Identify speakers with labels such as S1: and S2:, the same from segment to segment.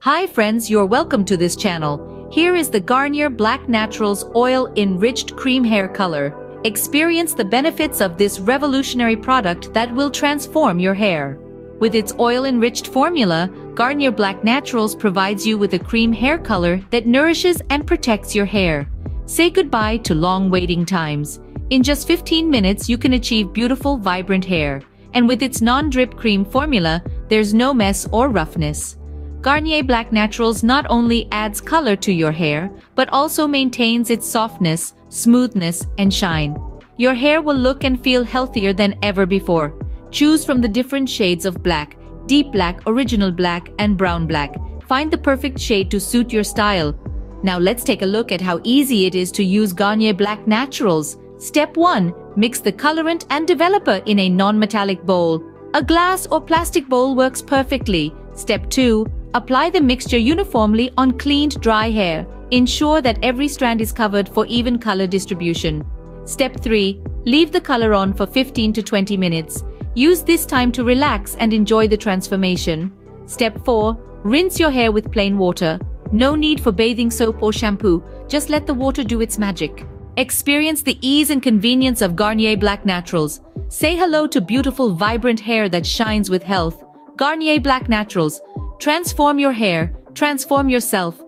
S1: Hi friends, you're welcome to this channel. Here is the Garnier Black Naturals Oil-Enriched Cream Hair Color. Experience the benefits of this revolutionary product that will transform your hair. With its oil-enriched formula, Garnier Black Naturals provides you with a cream hair color that nourishes and protects your hair. Say goodbye to long waiting times. In just 15 minutes, you can achieve beautiful, vibrant hair. And with its non-drip cream formula, there's no mess or roughness. Garnier Black Naturals not only adds color to your hair, but also maintains its softness, smoothness, and shine. Your hair will look and feel healthier than ever before. Choose from the different shades of black, deep black, original black, and brown black. Find the perfect shade to suit your style. Now let's take a look at how easy it is to use Garnier Black Naturals. Step 1. Mix the colorant and developer in a non-metallic bowl. A glass or plastic bowl works perfectly. Step 2. Apply the mixture uniformly on cleaned, dry hair. Ensure that every strand is covered for even color distribution. Step 3. Leave the color on for 15 to 20 minutes. Use this time to relax and enjoy the transformation. Step 4. Rinse your hair with plain water. No need for bathing soap or shampoo. Just let the water do its magic. Experience the ease and convenience of Garnier Black Naturals. Say hello to beautiful, vibrant hair that shines with health. Garnier Black Naturals. Transform your hair, transform yourself.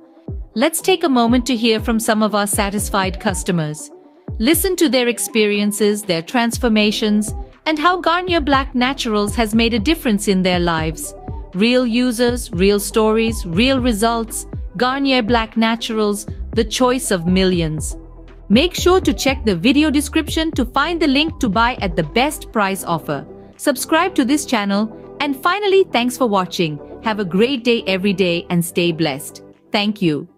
S1: Let's take a moment to hear from some of our satisfied customers. Listen to their experiences, their transformations, and how Garnier Black Naturals has made a difference in their lives. Real users, real stories, real results. Garnier Black Naturals, the choice of millions. Make sure to check the video description to find the link to buy at the best price offer. Subscribe to this channel. And finally, thanks for watching. Have a great day every day and stay blessed. Thank you.